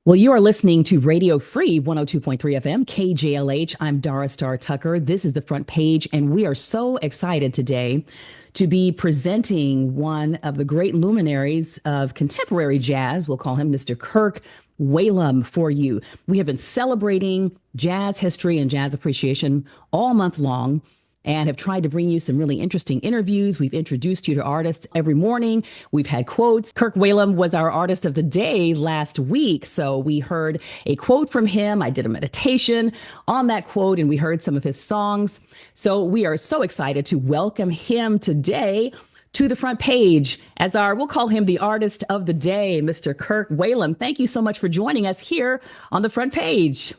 Well, you are listening to Radio Free 102.3 FM, KJLH. I'm Dara Starr Tucker. This is the front page, and we are so excited today to be presenting one of the great luminaries of contemporary jazz. We'll call him Mr. Kirk Whalum for you. We have been celebrating jazz history and jazz appreciation all month long, and have tried to bring you some really interesting interviews. We've introduced you to artists every morning. We've had quotes. Kirk Whalum was our artist of the day last week. So we heard a quote from him. I did a meditation on that quote, and we heard some of his songs. So we are so excited to welcome him today to the front page as we'll call him the artist of the day, Mr. Kirk Whalum. Thank you so much for joining us here on the front page.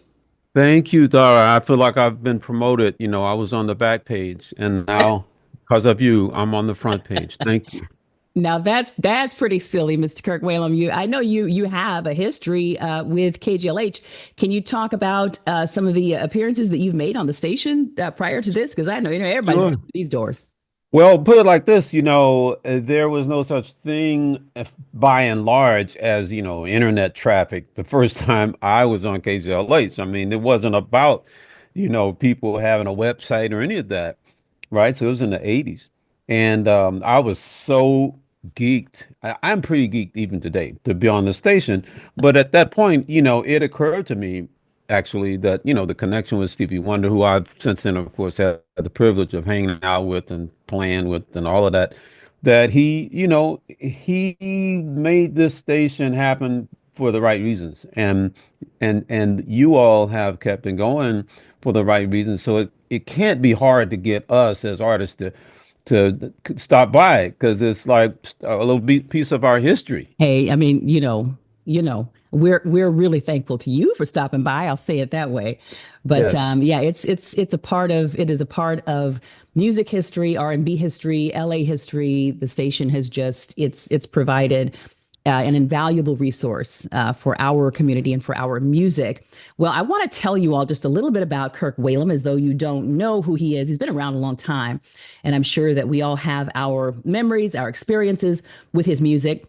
Thank you, Dara. I feel like I've been promoted. I was on the back page, and now, because of you, I'm on the front page. Thank you. Now that's pretty silly, Mr. Kirk Whalum. I know you have a history with KGLH. Can you talk about some of the appearances that you've made on the station prior to this? Because I know everybody's Sure. been through these doors. Well, put it like this, there was no such thing by and large as, internet traffic the first time I was on KJLH. I mean, it wasn't about, people having a website or any of that, right? So it was in the 80s. And I was so geeked. I'm pretty geeked even today to be on the station. But at that point, it occurred to me actually that, the connection with Stevie Wonder, who I've since then, of course, had the privilege of hanging out with and playing with and all of that, that he made this station happen for the right reasons. And you all have kept it going for the right reasons. So it can't be hard to get us as artists to stop by because it's like a little piece of our history. Hey, I mean, we're really thankful to you for stopping by. I'll say it that way. But Yes. yeah, it is a part of music history, R&B history, LA history. The station has it's provided an invaluable resource for our community and for our music. Well, I want to tell you all just a little bit about Kirk Whalum, as though you don't know who he is. He's been around a long time, and I'm sure that we all have our memories, our experiences with his music.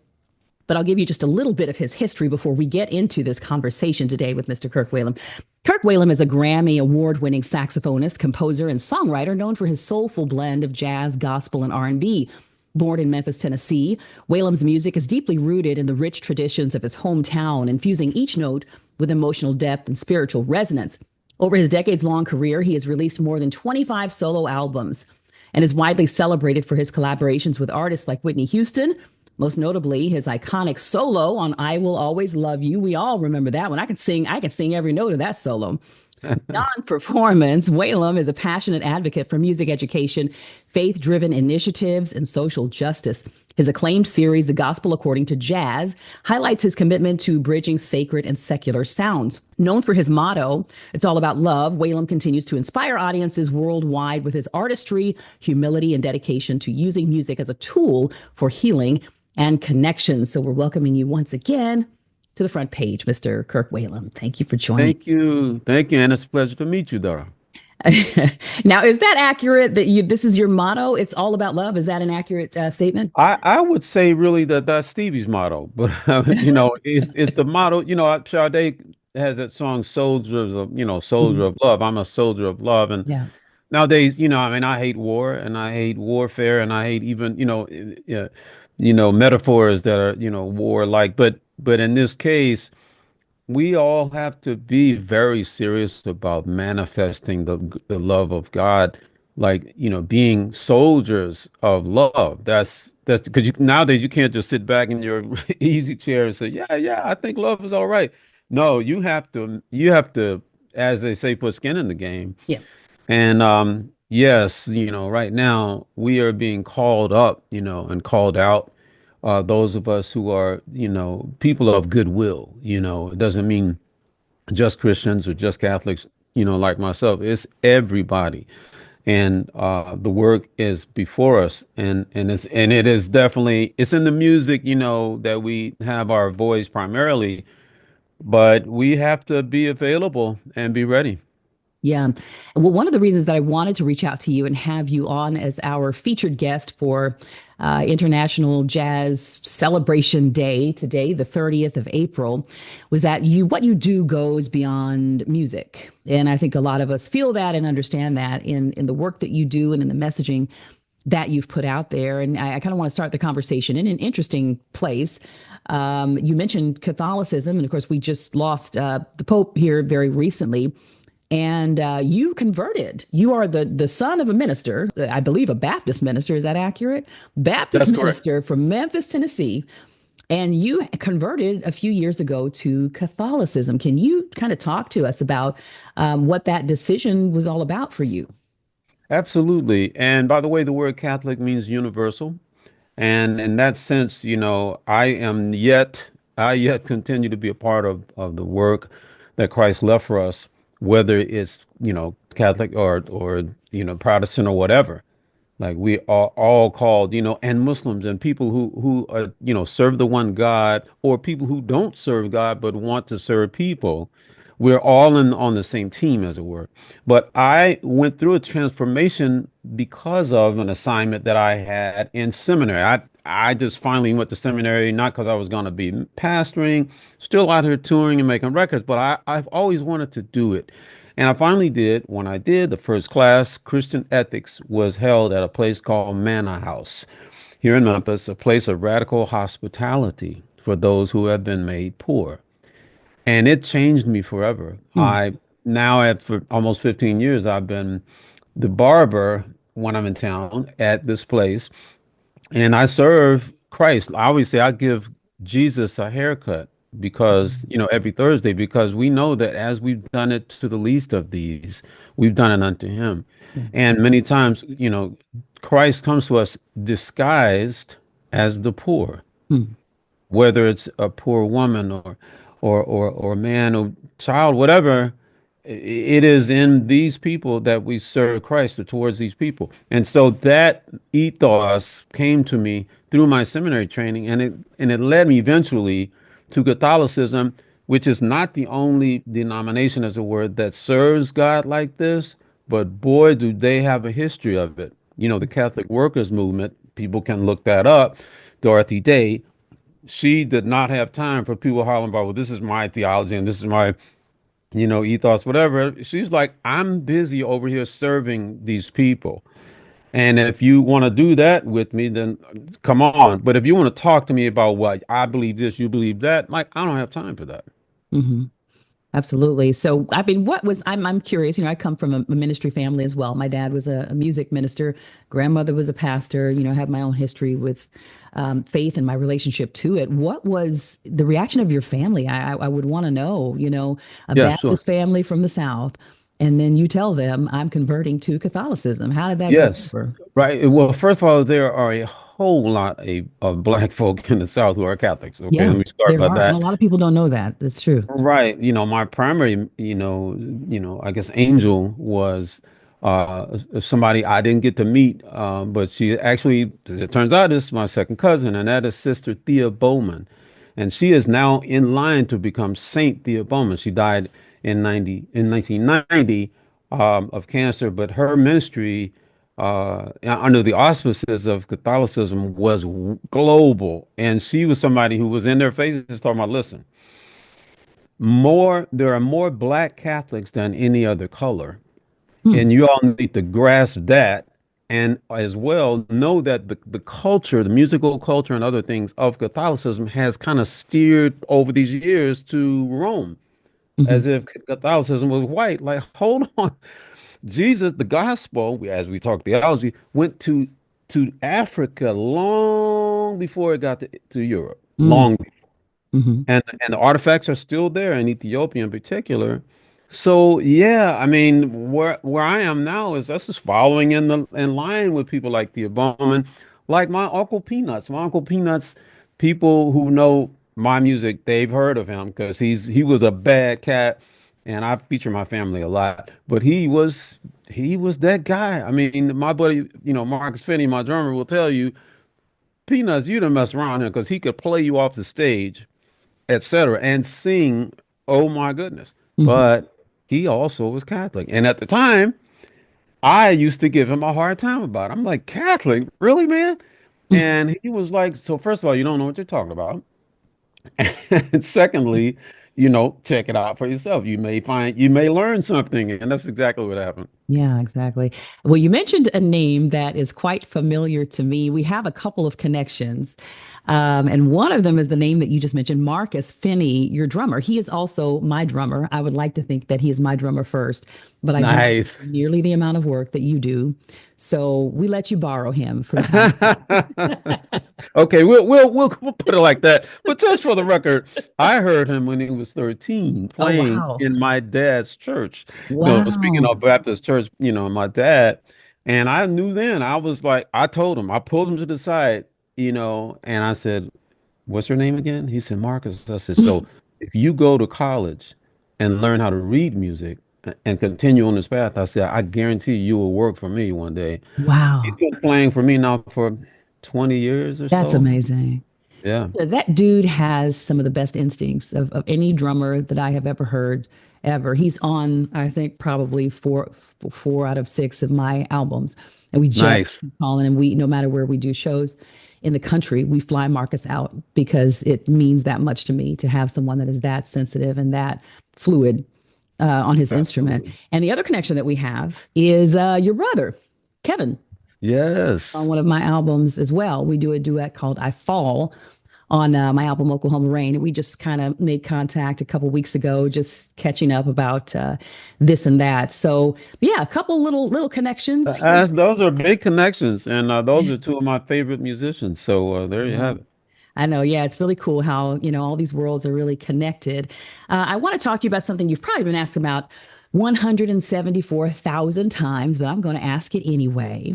But I'll give you just a little bit of his history before we get into this conversation today with Mr. Kirk Whalum. Kirk Whalum is a Grammy award-winning saxophonist, composer, and songwriter known for his soulful blend of jazz, gospel, and R&B. Born in Memphis, Tennessee, Whalum's music is deeply rooted in the rich traditions of his hometown, infusing each note with emotional depth and spiritual resonance. Over his decades-long career, he has released more than 25 solo albums and is widely celebrated for his collaborations with artists like Whitney Houston, most notably his iconic solo on I Will Always Love You. We all remember that one. I can sing every note of that solo. Non-performance, Whalum is a passionate advocate for music education, faith-driven initiatives, and social justice. His acclaimed series, The Gospel According to Jazz, highlights his commitment to bridging sacred and secular sounds. Known for his motto, "It's all about love," Whalum continues to inspire audiences worldwide with his artistry, humility, and dedication to using music as a tool for healing and connection. So we're welcoming you once again to the front page, Mr. Kirk Whalum. Thank you for joining. Thank you. Thank you. And it's a pleasure to meet you, Dara. Now, is that accurate that this is your motto? It's all about love. Is that an accurate statement? I would say really that that's Stevie's motto, but it's the motto. Sade has that song Soldier Mhm. of Love. I'm a soldier of love. And Yeah. nowadays, I mean, I hate war and I hate warfare and I hate even, metaphors that are, warlike. But in this case, we all have to be very serious about manifesting the love of God, like, being soldiers of love. That's because nowadays you can't just sit back in your easy chair and say, yeah, yeah, I think love is all right. No, you have to, as they say, put skin in the game. Yeah. And yes, right now we are being called up, and called out. Those of us who are, people of goodwill, it doesn't mean just Christians or just Catholics, like myself. It's everybody. And the work is before us, and it is definitely it's in the music, that we have our voice primarily, but we have to be available and be ready. Yeah. Well, one of the reasons that I wanted to reach out to you and have you on as our featured guest for International Jazz Celebration Day today, the 30th of April, was that what you do goes beyond music. And I think a lot of us feel that and understand that in the work that you do and in the messaging that you've put out there. And I kind of want to start the conversation in an interesting place. You mentioned Catholicism, and of course, we just lost the Pope here very recently. And you converted. You are the son of a minister, I believe a Baptist minister. Is that accurate? Baptist That's correct. minister from Memphis, Tennessee. And you converted a few years ago to Catholicism. Can you kind of talk to us about what that decision was all about for you? Absolutely. And by the way, the word Catholic means universal. And in that sense, I yet continue to be a part of the work that Christ left for us, whether it's, Catholic or, Protestant or whatever. Like we are all called, and Muslims and people who are, serve the one God, or people who don't serve God but want to serve people. We're all in on the same team, as it were. But I went through a transformation because of an assignment that I had in seminary. I just finally went to seminary, not because I was going to be pastoring, still out here touring and making records, but I've always wanted to do it. And I finally did. When I did, the first class, Christian ethics, was held at a place called Manor House here in Memphis, a place of radical hospitality for those who have been made poor. And it changed me forever. Hmm. I now at for almost 15 years, I've been the barber when I'm in town at this place, and I serve Christ. I always say I give Jesus a haircut because, every Thursday, because we know that as we've done it to the least of these, we've done it unto him. Yeah. And many times, Christ comes to us disguised as the poor, Hmm. whether it's a poor woman or man or child, whatever. It is in these people that we serve Christ, or towards these people. And so that ethos came to me through my seminary training, and it led me eventually to Catholicism, which is not the only denomination, as a word, that serves God like this, but boy, do they have a history of it. The Catholic Workers Movement, people can look that up. Dorothy Day, she did not have time for people hollering about, well, this is my theology and this is my, ethos, whatever. She's like, I'm busy over here serving these people. And if you want to do that with me, then come on. But if you want to talk to me about what I believe this, you believe that, like, I don't have time for that. Hmm. Absolutely. So, I mean, I'm curious, I come from a ministry family as well. My dad was a music minister, grandmother was a pastor, I have my own history with faith and my relationship to it. What was the reaction of your family? I would want to know, a Yeah, sure. Baptist family from the South, and then you tell them I'm converting to Catholicism. How did that go Yes. over? Right. Well, first of all, there are a whole lot of black folk in the South who are Catholics. Okay, Yeah, let me start there by are. And a that. lot of people don't know that. That's true. Right. My primary, I guess angel was somebody I didn't get to meet, but she actually, as it turns out, is my second cousin, and that is Sister Thea Bowman. And she is now in line to become Saint Thea Bowman. She died in 1990 of cancer, but her ministry under the auspices of Catholicism was global. And she was somebody who was in their faces talking about, listen, there are more black Catholics than any other color. Hmm. And you all need to grasp that, and as well know that the culture, the musical culture and other things of Catholicism has kind of steered over these years to Rome, Hmm. as if Catholicism was white. Like, hold on. Jesus, the gospel, as we talk theology, went to Africa long before it got to Europe. Mm. Long, Hmm. and the artifacts are still there in Ethiopia in particular. So yeah, I mean, where I am now is us just following in line with people like the Bowman, like my Uncle Peanuts. My Uncle Peanuts, people who know my music, they've heard of him because he was a bad cat, and I feature my family a lot. But he was that guy. I mean, my buddy, Marcus Finney, my drummer, will tell you, Peanuts, you done mess around him because he could play you off the stage, etc., and sing. Oh my goodness! Hmm. But he also was Catholic. And at the time, I used to give him a hard time about it. I'm like, Catholic? Really, man? And he was like, so first of all, you don't know what you're talking about. And secondly, check it out for yourself. You may learn something. And that's exactly what happened. Yeah, exactly. Well, you mentioned a name that is quite familiar to me. We have a couple of connections. And one of them is the name that you just mentioned, Marcus Finney, your drummer. He is also my drummer. I would like to think that he is my drummer first, but I do Nice. nearly the amount of work that you do. So we let you borrow him from time to time. Okay, we'll put it like that. But just for the record, I heard him when he was 13 Oh, playing wow. in my dad's church. Speaking Wow. of Baptist church, my dad, and I knew then, I was like, I told him, I pulled him to the side, and I said, "What's your name again?" He said, "Marcus." I said, "So if you go to college and learn how to read music and continue on this path," I said, "I guarantee you will work for me one day." He's Wow. been playing for me now for 20 years or That's so. amazing. Yeah. That dude has some of the best instincts of any drummer that I have ever heard ever. He's on, I think, probably four out of six of my albums. And we just Nice. keep calling him. No matter where we do shows in the country, we fly Marcus out because it means that much to me to have someone that is that sensitive and that fluid on his instrument. Absolutely. And the other connection that we have is your brother, Kevin, on Yes. one of my albums as well. We do a duet called I Fall on my album Oklahoma Rain. We just kind of made contact a couple weeks ago, just catching up about this and that. So yeah, a couple little connections here. Those are big connections, and those are two of my favorite musicians. So there you Yeah. have it. I know. Yeah, it's really cool how, all these worlds are really connected. I want to talk to you about something you've probably been asked about 174,000 times, but I'm going to ask it anyway.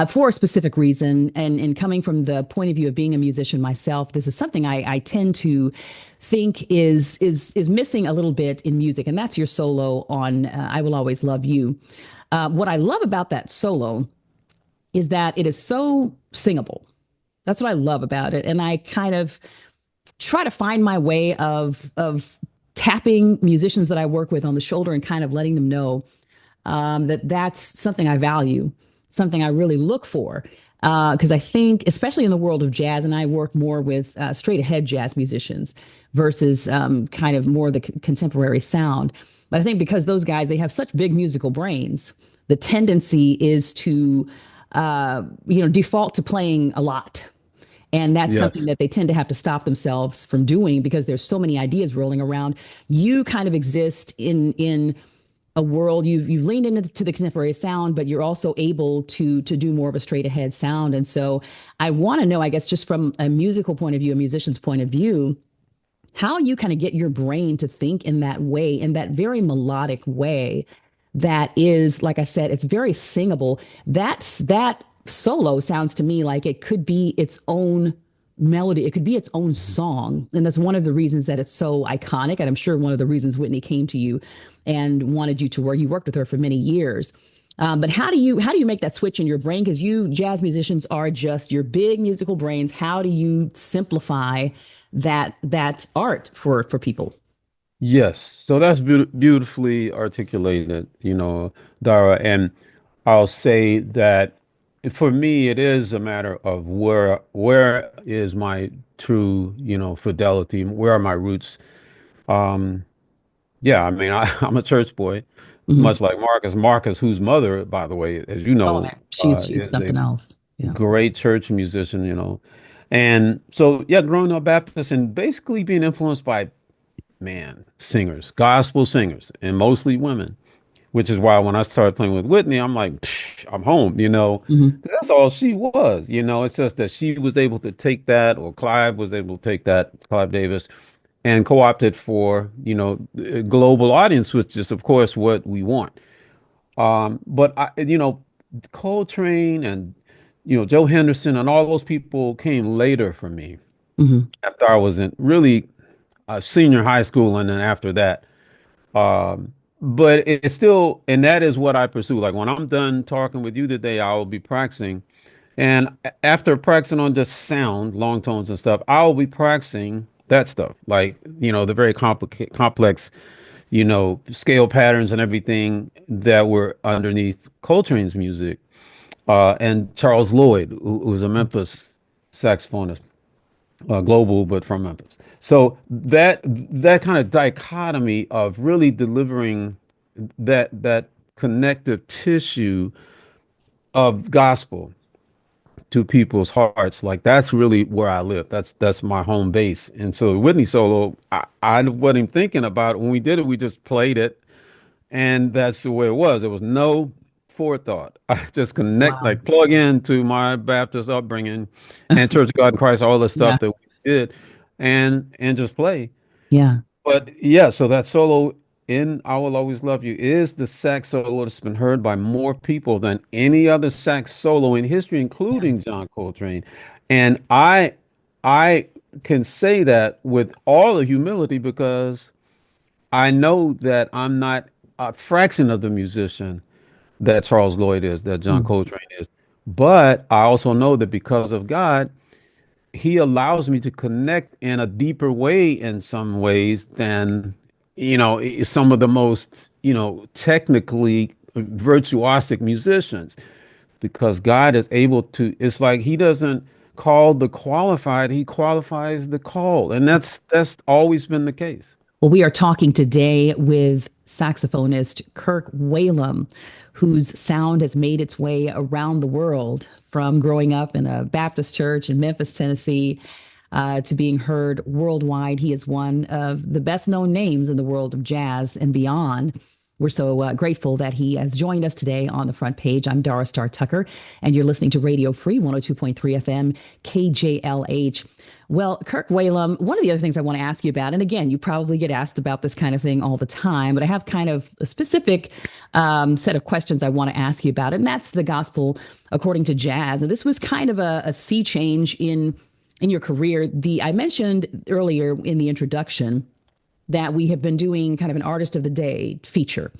For a specific reason, and coming from the point of view of being a musician myself, this is something I tend to think is missing a little bit in music, and that's your solo on "I Will Always Love You." What I love about that solo is that it is so singable. That's what I love about it, and I kind of try to find my way of tapping musicians that I work with on the shoulder and kind of letting them know that that's something I value, something I really look for. Because I think, especially in the world of jazz, and I work more with straight ahead jazz musicians versus kind of more the contemporary sound. But I think because those guys, they have such big musical brains, the tendency is to, default to playing a lot. And that's something Yes. that they tend to have to stop themselves from doing because there's so many ideas rolling around. You kind of exist in a world you've leaned into the contemporary sound, but you're also able to do more of a straight ahead sound. And so I want to know, I guess, just from a musical point of view, a musician's point of view, how you kind of get your brain to think in that way, in that very melodic way that is, like I said, it's very singable. That solo sounds to me like it could be its own melody. It could be its own song. And that's one of the reasons that it's so iconic. And I'm sure one of the reasons Whitney came to you and wanted you to work. You worked with her for many years. But how do you make that switch in your brain? Because you jazz musicians are just your big musical brains. How do you simplify that art for people? Yes. So that's beautifully articulated, Dara. And I'll say that for me, it is a matter of where is my true, fidelity, where are my roots. Um, Yeah, I mean, I'm a church boy, Hmm. much like Marcus. Marcus, whose mother, by the way, as you Oh know, man, she's is a something else. Yeah. great church musician, And so, yeah, growing up Baptist and basically being influenced by, man, singers, gospel singers, and mostly women, which is why when I started playing with Whitney, I'm like, "Psh, I'm home. Hmm. That's all she was. It's just that she was able to take that, or Clive was able to take that, Clive Davis, and co-opt it for, the global audience, which is, of course, what we want. But Coltrane and, Joe Henderson and all those people came later for me Hmm. after I was in really senior high school and then after that. But it's still, and that is what I pursue. Like when I'm done talking with you today, I will be practicing. And after practicing on just sound, long tones and stuff, I'll be practicing that stuff, like, the very complicated, complex, scale patterns and everything that were underneath Coltrane's music. And Charles Lloyd, who was a Memphis saxophonist, global, but from Memphis. So that kind of dichotomy of really delivering that connective tissue of gospel to people's hearts, like that's really where I live. That's my home base. And so Whitney solo, I wasn't even thinking about it when we did it. We just played it, and that's the way it was. There was no forethought. I just Wow. like plug into my Baptist upbringing and Church of God in Christ, all the Yeah. stuff that we did, and just play. Yeah. But yeah, so that solo in "I Will Always Love You" is the sax solo that's been heard by more people than any other sax solo in history, Yeah. including John Coltrane. And I can say that with all the humility because I know that I'm not a fraction of the musician that Charles Lloyd is, that John Mm. Coltrane is. But I also know that because of God, he allows me to connect in a deeper way in some ways than, some of the most, technically virtuosic musicians, because God is able to, it's like he doesn't call the qualified, he qualifies the call. And that's always been the case. Well, we are talking today with saxophonist Kirk Whalum, whose sound has made its way around the world from growing up in a Baptist church in Memphis, Tennessee, to being heard worldwide. He is one of the best known names in the world of jazz and beyond. We're so grateful that he has joined us today on the front page. I'm Dara Starr Tucker, and you're listening to Radio Free 102.3 FM, KJLH. Well, Kirk Whalum, one of the other things I want to ask you about, and again, you probably get asked about this kind of thing all the time, but I have kind of a specific set of questions I want to ask you about, and that's the gospel according to jazz. And this was kind of a sea change in your career. The I mentioned earlier in the introduction that we have been doing kind of an artist of the day feature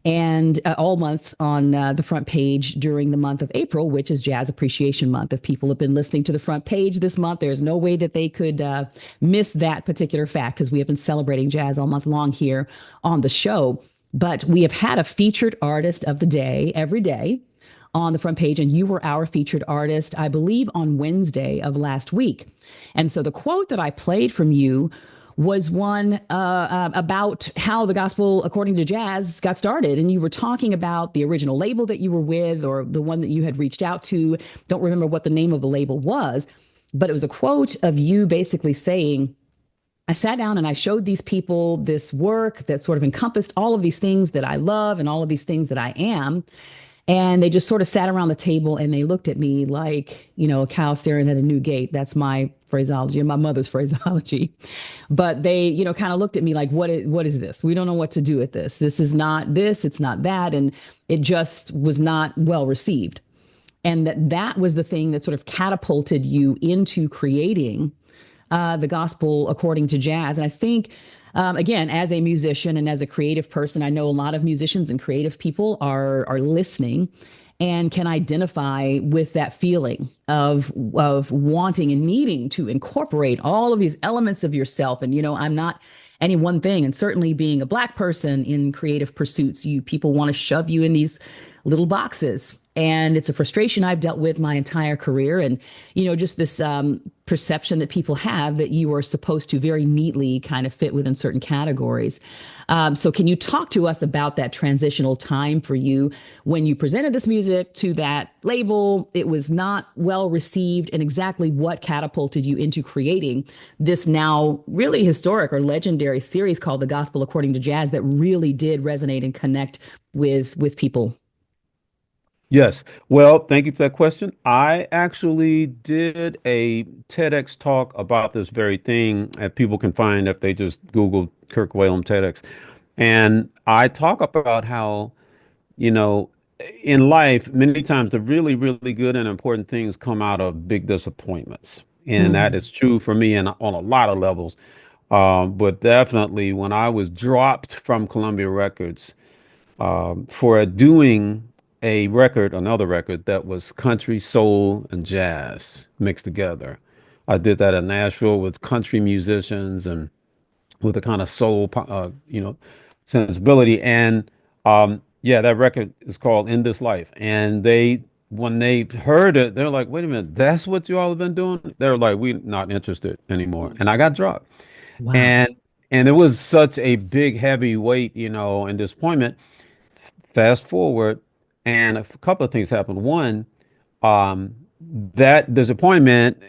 and all month on the front page during the month of April, which is Jazz Appreciation Month. If people have been listening to the front page this month, there's no way that they could miss that particular fact because we have been celebrating jazz all month long here on the show. But we have had a featured artist of the day every day on the front page, and you were our featured artist, I believe, on Wednesday of last week. And so the quote that I played from you was one about how the gospel according to jazz got started. And you were talking about the original label that you were with or the one that you had reached out to. Don't remember what the name of the label was, but it was a quote of you basically saying, I sat down and I showed these people this work that sort of encompassed all of these things that I love and all of these things that I am. And they just sort of sat around the table and they looked at me like, a cow staring at a new gate. That's my phraseology and my mother's phraseology. But they, kind of looked at me like, what is this? We don't know what to do with this. This is not this, it's not that. And it just was not well received. And that was the thing that sort of catapulted you into creating the gospel according to jazz. And I think, again, as a musician and as a creative person, I know a lot of musicians and creative people are listening and can identify with that feeling of wanting and needing to incorporate all of these elements of yourself. And I'm not any one thing, and certainly being a Black person in creative pursuits, people want to shove you in these little boxes. And it's a frustration I've dealt with my entire career. And, just this perception that people have that you are supposed to very neatly kind of fit within certain categories. So can you talk to us about that transitional time for you when you presented this music to that label? It was not well received, and exactly what catapulted you into creating this now really historic or legendary series called The Gospel According to Jazz that really did resonate and connect with people. Yes. Well, thank you for that question. I actually did a TEDx talk about this very thing that people can find if they just Google Kirk Whalum TEDx. And I talk about how, you know, in life, many times the really, really good and important things come out of big disappointments. And that Mm, is true for me and on a lot of levels. But definitely when I was dropped from Columbia Records, for doing another record that was country, soul, and jazz mixed together. I did that in Nashville with country musicians and with a kind of soul, sensibility. And yeah, that record is called In This Life. And when they heard it, they're like, wait a minute, that's what you all have been doing? They're like, we're not interested anymore. And I got dropped. Wow. And it was such a big, heavy weight, and disappointment. Fast forward, and a couple of things happened. One, um, that disappointment,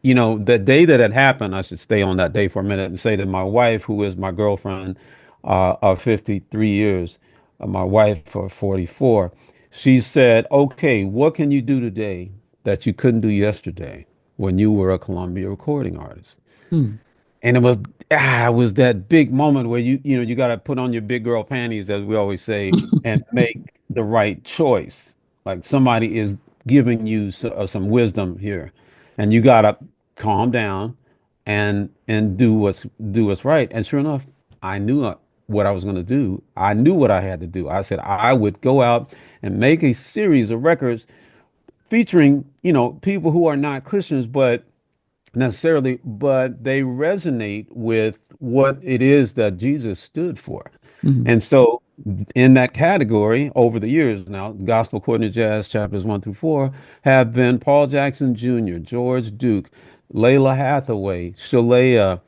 the day that it happened, I should stay on that day for a minute and say that my wife, who is my girlfriend of 53 years, my wife for 44, she said, okay, what can you do today that you couldn't do yesterday when you were a Columbia recording artist? Hmm. And it was that big moment where you got to put on your big girl panties, as we always say, and make the right choice. Like somebody is giving you some wisdom here, and you got to calm down and do what's right. And sure enough, I knew what I was going to do. I knew what I had to do. I said I would go out and make a series of records featuring, people who are not Christians, but necessarily, but they resonate with what it is that Jesus stood for. Mhm. And so, in that category, over the years now, Gospel According to Jazz chapters 1 through 4 have been Paul Jackson Jr., George Duke, Layla Hathaway, Shalea,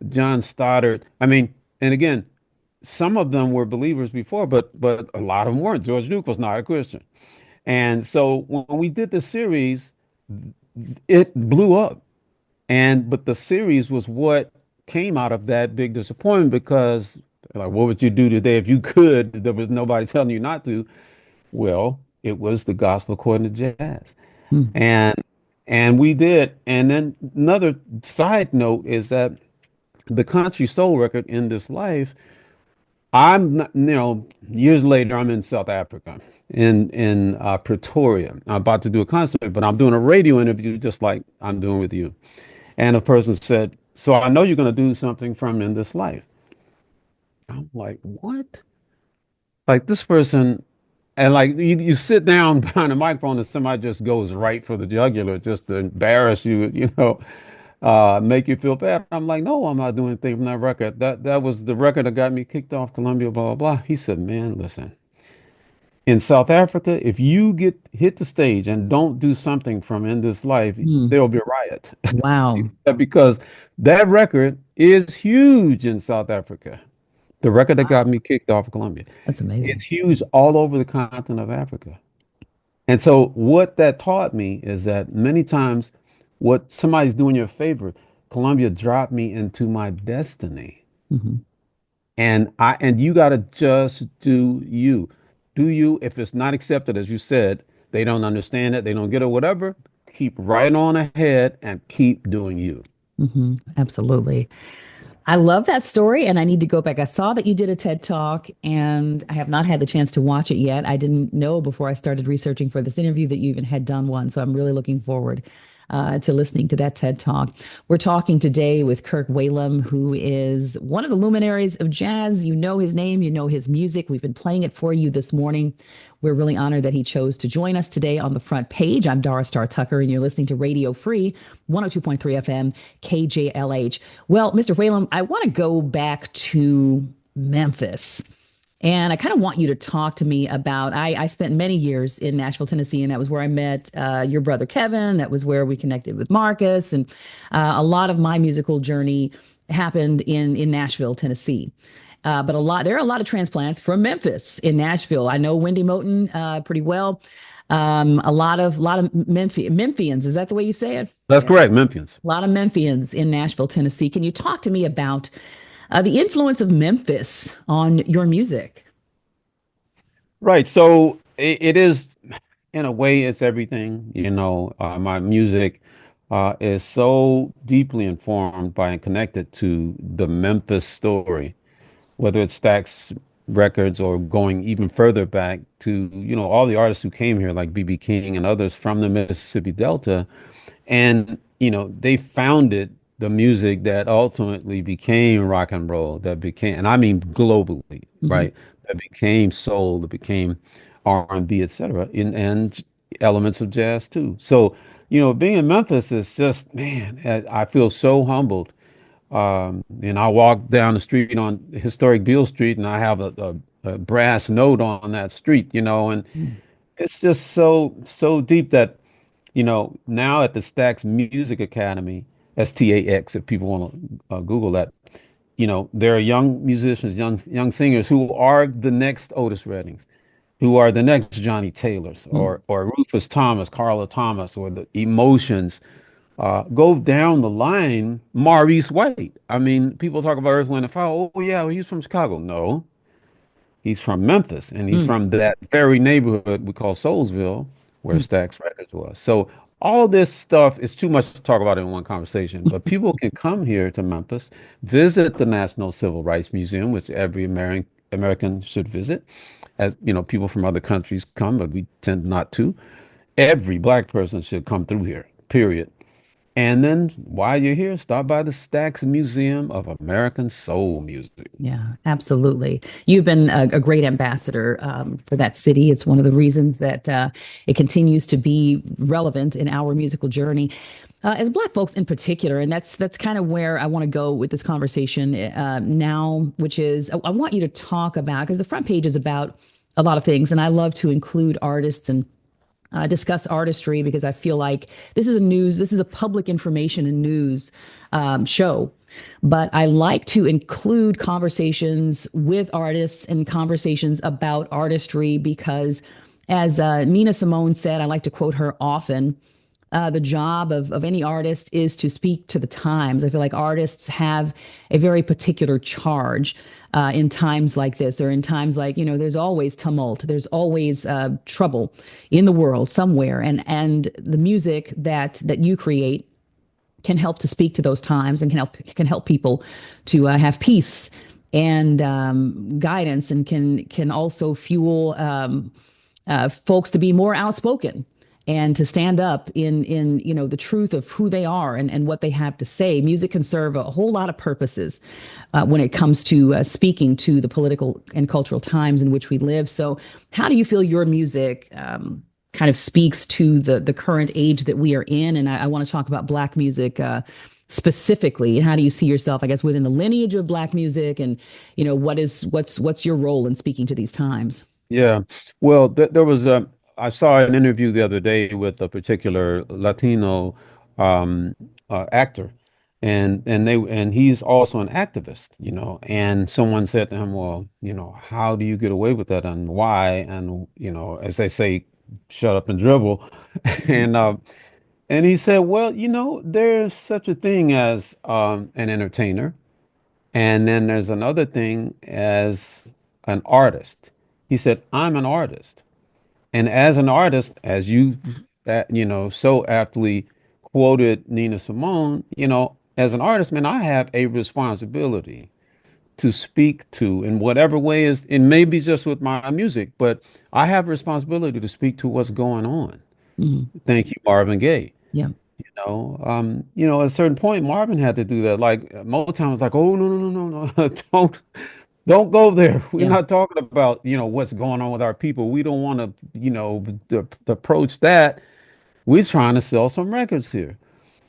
John Stoddard. I mean, and again, some of them were believers before, but a lot of them weren't. George Duke was not a Christian. And so when we did the series, it blew up. But the series was what came out of that big disappointment because, like, what would you do today if you could? There was nobody telling you not to. Well, it was the gospel according to jazz, Hmm. and we did. And then another side note is that the country soul record In This Life. I'm not, years later, I'm in South Africa, in Pretoria. I'm about to do a concert, but I'm doing a radio interview just like I'm doing with you. And a person said, so I know you're going to do something from In This Life. I'm like, what? Like this person, and like you sit down behind a microphone and somebody just goes right for the jugular just to embarrass you, make you feel bad. I'm like, no, I'm not doing anything from that record. That was the record that got me kicked off Columbia, blah, blah, blah. He said, man, listen, in South Africa, if you get hit the stage and don't do something from In This Life, Hmm. there'll be a riot. Wow. Because that record is huge in South Africa. The record that got Wow. me kicked off of Columbia. That's It's amazing. huge all over the continent of Africa. And so what that taught me is that many times what somebody's doing you a favor, Columbia dropped me into my destiny. Hmm. And you gotta just do you. Do you. If it's not accepted, as you said, they don't understand it, they don't get it, whatever, keep right on ahead and keep doing you. Hmm. Absolutely. I love that story, and I need to go back. I saw that you did a TED Talk, and I have not had the chance to watch it yet. I didn't know before I started researching for this interview that you even had done one, so I'm really looking forward to listening to that TED Talk. We're talking today with Kirk Whalum, who is one of the luminaries of jazz. You know his name, you know his music. We've been playing it for you this morning. We're really honored that he chose to join us today on the front page. I'm Dara Starr Tucker, and you're listening to Radio Free, 102.3 FM, KJLH. Well, Mr. Whalum, I want to go back to Memphis. And I kind of want you to talk to me about. I spent many years in Nashville, Tennessee, and that was where I met your brother Kevin. That was where we connected with Marcus, and a lot of my musical journey happened in Nashville, Tennessee. But there are a lot of transplants from Memphis in Nashville. I know Wendy Moten pretty well. A lot of Memphians. Is that the way you say it? That's Yeah. correct, Memphians. A lot of Memphians in Nashville, Tennessee. Can you talk to me about the influence of Memphis on your music? Right. So it is, in a way, it's everything. My music is so deeply informed by and connected to the Memphis story, whether it's Stax Records or going even further back to, all the artists who came here, like B.B. King and others from the Mississippi Delta. And, they founded the music that ultimately became rock and roll, that became, and I mean globally, Hmm. right? That became soul, that became R&B, et cetera, and elements of jazz too. So, being in Memphis is just, man, I feel so humbled And I walk down the street on historic Beale Street, and I have a brass note on that street, and Mm. it's just so deep that, now at the Stax Music Academy, STAX, if people want to Google that, there are young musicians, young singers who are the next Otis Reddings, who are the next Johnny Taylors, Mm. or Rufus Thomas, Carla Thomas, or the Emotions. Go down the line, Maurice White. I mean, people talk about Earth, Wind, and Fire. Oh, yeah, well, he's from Chicago. No, he's from Memphis, and he's Mm. from that very neighborhood we call Soulsville, where Mm. Stax Records was. So all this stuff is too much to talk about in one conversation, but people can come here to Memphis, visit the National Civil Rights Museum, which every American should visit. As people from other countries come, but we tend not to. Every black person should come through here, period. And then while you're here, stop by the Stax Museum of American Soul Music. Yeah, absolutely. You've been a great ambassador for that city. It's one of the reasons that it continues to be relevant in our musical journey, as Black folks in particular. And that's kind of where I want to go with this conversation now, which is I want you to talk about, because the front page is about a lot of things, and I love to include artists and discuss artistry, because I feel like this is a public information and news show. But I like to include conversations with artists and conversations about artistry because, as Nina Simone said, I like to quote her often. The job of any artist is to speak to the times. I feel like artists have a very particular charge in times like this, or in times like, there's always tumult, there's always trouble in the world somewhere, and the music that you create can help to speak to those times and can help people to have peace and guidance, and can also fuel folks to be more outspoken and to stand up in the truth of who they are and what they have to say. Music can serve a whole lot of purposes when it comes to speaking to the political and cultural times in which we live. So, how do you feel your music kind of speaks to the current age that we are in? And I want to talk about Black music. Specifically, and how do you see yourself, I guess, within the lineage of Black music, and what's your role in speaking to these times? Yeah. Well, there was I saw an interview the other day with a particular Latino um, actor, and he's also an activist, and someone said to him, well, how do you get away with that, and why? And, as they say, shut up and dribble. And and he said, well, there's such a thing as an entertainer, and then there's another thing as an artist. He said, I'm an artist. And as an artist, as you, so aptly quoted Nina Simone, as an artist, man, I have a responsibility to speak to in whatever way is, and maybe just with my music, but I have a responsibility to speak to what's going on. Mhm. Thank you, Marvin Gaye. Yeah. At a certain point, Marvin had to do that. Like Motown was like, "Oh, no, no, no, no, no, don't go there. We're Yeah. not talking about, what's going on with our people. We don't want to, to approach that. We're trying to sell some records here.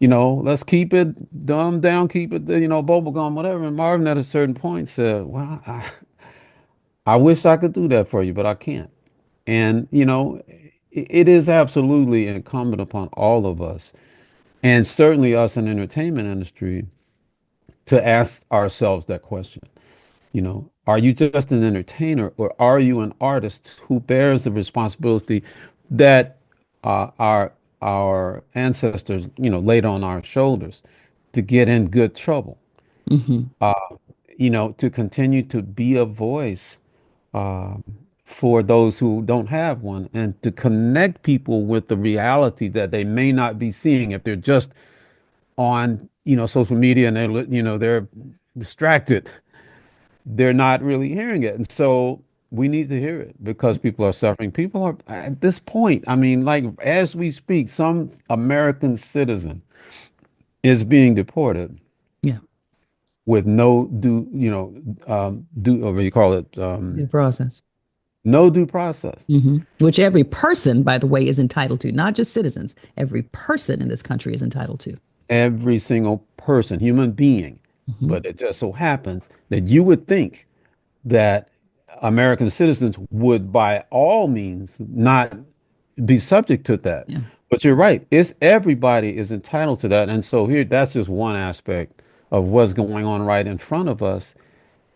Let's keep it dumbed down, keep it, bubble gum, whatever." And Marvin at a certain point said, "Well, I wish I could do that for you, but I can't." And, it is absolutely incumbent upon all of us, and certainly us in the entertainment industry, to ask ourselves that question. Are you just an entertainer, or are you an artist who bears the responsibility that our ancestors, laid on our shoulders to get in good trouble, Hmm. uh, to continue to be a voice um, for those who don't have one, and to connect people with the reality that they may not be seeing if they're just on, social media, and they're distracted. They're not really hearing it. And so we need to hear it because people are suffering. People are at this point, I mean, like as we speak, some American citizen is being deported Yeah. with no due, or what do you call it? The process. No due process. Which every person, by the way, is entitled to, not just citizens. Every person in this country is entitled to. Every single person, human being, Hmm. But it just so happens that you would think that American citizens would, by all means, not be subject to that. Yeah. But you're right. It's everybody is entitled to that. And so here, that's just one aspect of what's going on right in front of us.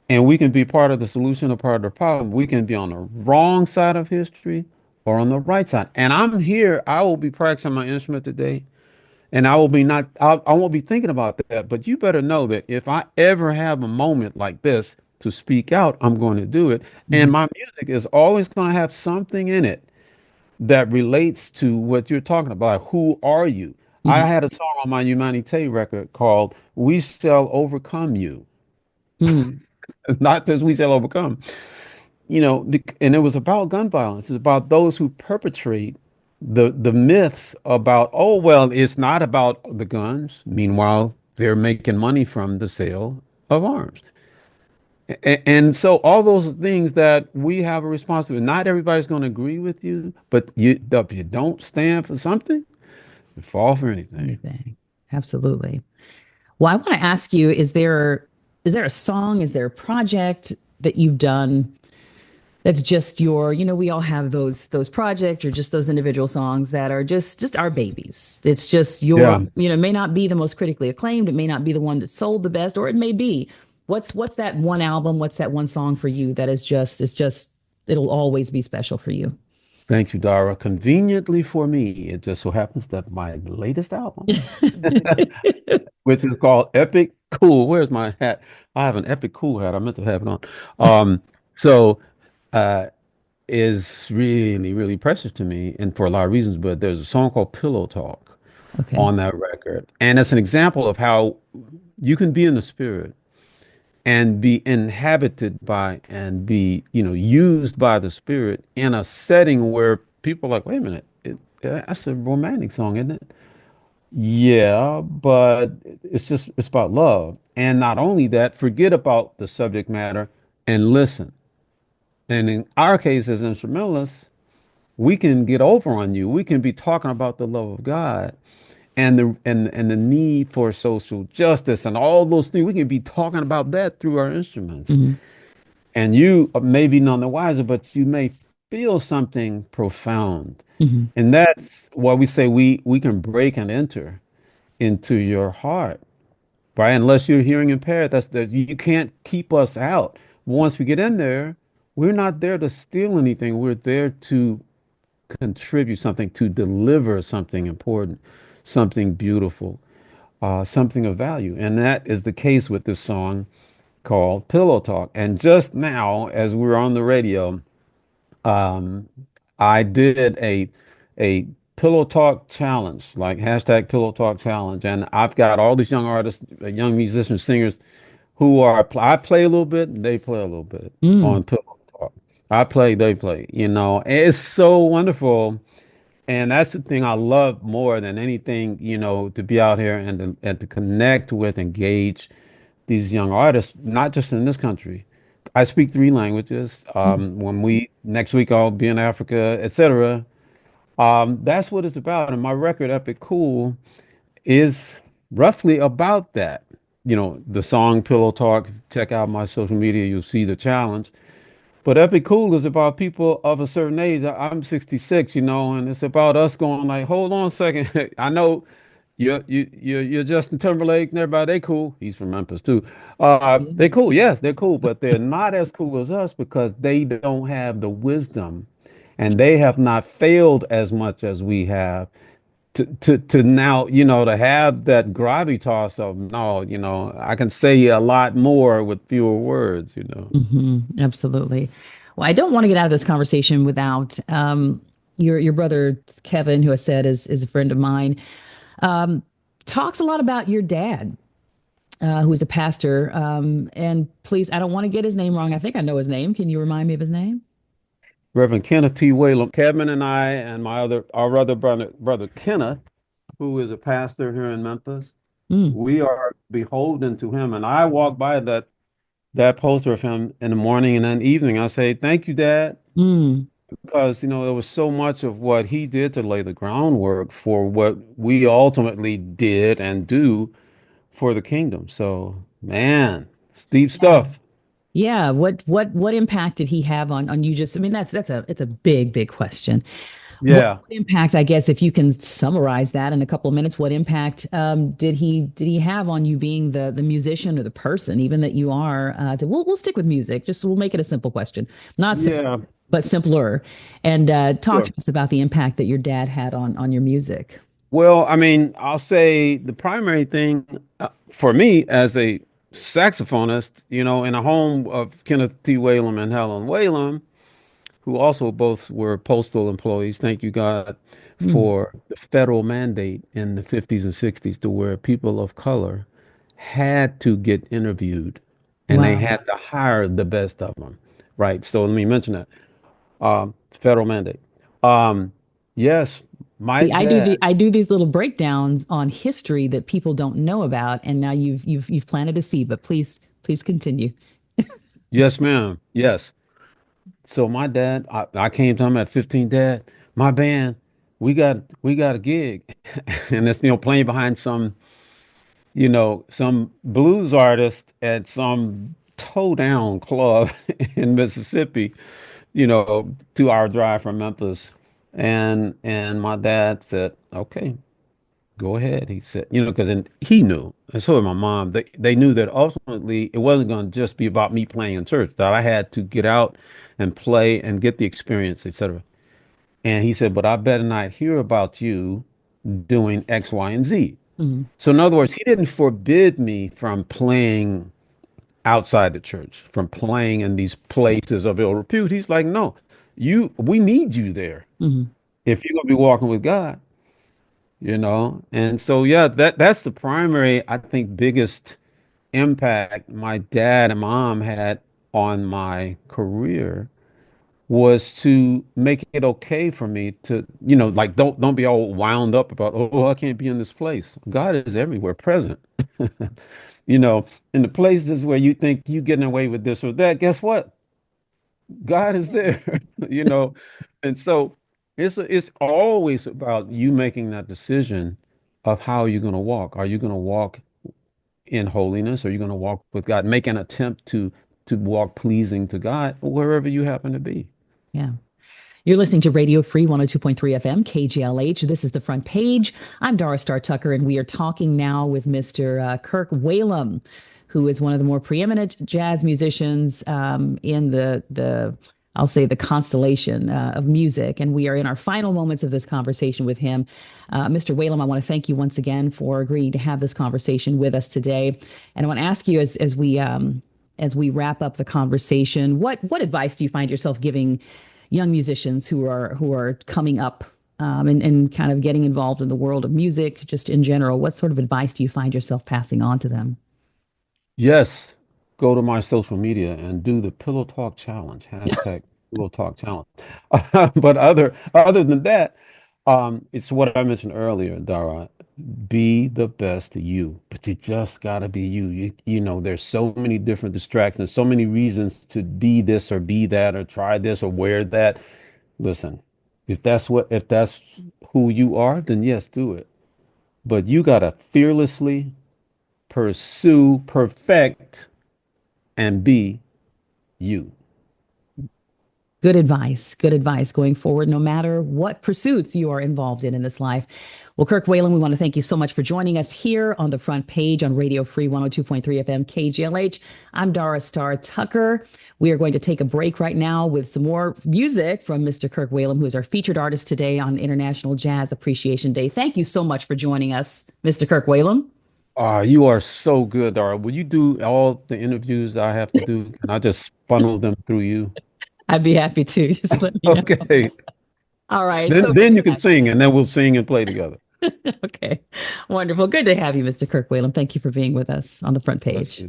And we can be part of the solution or part of the problem. We can be on the wrong side of history or on the right side. And I'm here. I will be practicing my instrument today. And I will be not, I won't be thinking about that. But you better know that if I ever have a moment like this to speak out, I'm going to do it. And Hmm. my music is always going to have something in it that relates to what you're talking about. Who are you? I Hmm. had a song on my Humanité record called We Shall Overcome You. Hmm. Not just We Shall Overcome. And it was about gun violence. It's about those who perpetrate the myths about, oh, well, it's not about the guns. Meanwhile, they're making money from the sale of arms. And so all those things that we have a responsibility. Not everybody's going to agree with you, but if you don't stand for something, you fall for anything. Anything. Absolutely. Well, I want to ask you, is there a song, is there a project that you've done that's just we all have those projects or just those individual songs that are just our babies. It's just Yeah. may not be the most critically acclaimed, it may not be the one that sold the best, or it may be. What's that one album, what's that one song for you that is just it'll always be special for you? Thank you, Dara. Conveniently for me, it just so happens that my latest album, which is called Epic Cool. Where's my hat? I have an Epic Cool hat. I meant to have it on. So uh is really, really precious to me and for a lot of reasons, but there's a song called Pillow Talk Okay. on that record. And it's an example of how you can be in the spirit and be inhabited by and be, used by the spirit in a setting where people are like, wait a minute, that's a romantic song, isn't it? Yeah, but it's about love. And not only that, forget about the subject matter and listen. And in our case, as instrumentalists, we can get over on you. We can be talking about the love of God and the need for social justice and all those things. We can be talking about that through our instruments. Hmm. And you may be none the wiser, but you may feel something profound. Hmm. And that's why we say we can break and enter into your heart, right? Unless you're hearing impaired, that's that you can't keep us out. Once we get in there, we're not there to steal anything. We're there to contribute something, to deliver something important, something beautiful, something of value. And that is the case with this song called Pillow Talk. And just now, as we were on the radio, um, I did a Pillow Talk challenge, like hashtag Pillow Talk challenge. And I've got all these young artists, young musicians, singers who are, I play a little bit, and they play a little bit Mm. on Pillow Talk. I play, they play, and it's so wonderful. And that's the thing I love more than anything, to be out here and to connect with, engage these young artists, not just in this country. I speak three languages. Mm. When we next week I'll be in Africa, etc. That's what it's about. And my record, Epic Cool, is roughly about that. The song Pillow Talk. Check out my social media. You'll see the challenge. But Epic Cool is about people of a certain age. I'm 66, and it's about us going like, hold on a second. I know you're Justin Timberlake and everybody, they cool. He's from Memphis too. Yeah. They cool, yes, they're cool, but they're not as cool as us because they don't have the wisdom and they have not failed as much as we have to now, to have that gravitas of no, I can say a lot more with fewer words. Hmm. Absolutely. Well, I don't want to get out of this conversation without your brother Kevin, who I said is a friend of mine, um, talks a lot about your dad, who is a pastor. And please, I don't want to get his name wrong. I think I know his name. Can you remind me of his name? Reverend Kenneth T. Whalum, Kevin and I and our other brother Kenneth, who is a pastor here in Memphis, Mm. we are beholden to him. And I walk by that poster of him in the morning and then evening. I say, "Thank you, Dad," Mm. because there was so much of what he did to lay the groundwork for what we ultimately did and do for the kingdom. So. Man, it's deep Yeah. stuff. Yeah. What impact did he have on you? Just, I mean, that's a it's a big, big question. Yeah. What impact, I guess, if you can summarize that in a couple of minutes, what impact did he have on you being the musician or the person, even that you are? We'll stick with music. Just we'll make it a simple question, not simple, Yeah. but simpler. And talk to Sure. us about the impact that your dad had on your music. Well, I mean, I'll say the primary thing for me as a saxophonist, in a home of Kenneth T. Whalum and Helen Whalum, who also both were postal employees. Thank you, God, Mm, for the federal mandate in the 50s and 60s to where people of color had to get interviewed and they wow. had to hire the best of them. Right. So let me mention that. Federal mandate. Um, yes, my See, dad. I do these little breakdowns on history that people don't know about, and now you've planted a seed. But please continue. Yes, ma'am. Yes. So my dad, I came to him at 15, Dad, my band, we got a gig. And it's, playing behind some blues artist at some toe down club in Mississippi, 2 hour drive from Memphis. And my dad said, okay, go ahead. He said, because he knew, and so did my mom, they knew that ultimately it wasn't going to just be about me playing in church, that I had to get out and play and get the experience, etc. And he said, but I better not hear about you doing X, Y, and Z. Mhm. So in other words, he didn't forbid me from playing outside the church, from playing in these places of ill repute. He's like, no, we need you there Mhm. if you're gonna be walking with God. And so yeah, that's the primary, I think, biggest impact my dad and mom had on my career was to make it okay for me to, like, don't be all wound up about, oh, I can't be in this place. God is everywhere present. you know in the places where you think you getting away with this or that, guess what? God is there. you know and so it's always about you making that decision of how you're going to walk. Are you going to walk in holiness? Are you going to walk with God, make an attempt to walk pleasing to God wherever you happen to be? Yeah. You're listening to Radio Free 102.3 FM, KGLH. This is the front page. I'm Dara Starr Tucker, and we are talking now with Mr. Kirk Whalum, who is one of the more preeminent jazz musicians in I'll say, the constellation of music. And we are in our final moments of this conversation with him. Mr. Whalum, I want to thank you once again for agreeing to have this conversation with us today. And I want to ask you, as we wrap up the conversation, what advice do you find yourself giving young musicians who are coming up, and kind of getting involved in the world of music, just in general? What sort of advice do you find yourself passing on to them? Yes, go to my social media and do the Pillow Talk Challenge, hashtag Pillow Talk Challenge. But other than that, it's what I mentioned earlier, Dara. Be the best you, but you just gotta be you. There's so many different distractions, so many reasons to be this or be that or try this or wear that. Listen, if that's who you are, then yes, do it. But you gotta fearlessly pursue, perfect, and be you. Good advice. Good advice going forward, no matter what pursuits you are involved in this life. Well, Kirk Whalum, we want to thank you so much for joining us here on the front page on Radio Free 102.3 FM KGLH. I'm Dara Starr Tucker. We are going to take a break right now with some more music from Mr. Kirk Whalum, who is our featured artist today on International Jazz Appreciation Day. Thank you so much for joining us, Mr. Kirk Whalum. You are so good, Dara. Will you do all the interviews I have to do? Can I just funnel them through you? I'd be happy to. Just let me know. Okay. All right. Then So good then you to can have you. sing and then we'll sing and play together. Okay. Wonderful. Good to have you, Mr. Kirk Whalum. Thank you for being with us on the front Bless page. you.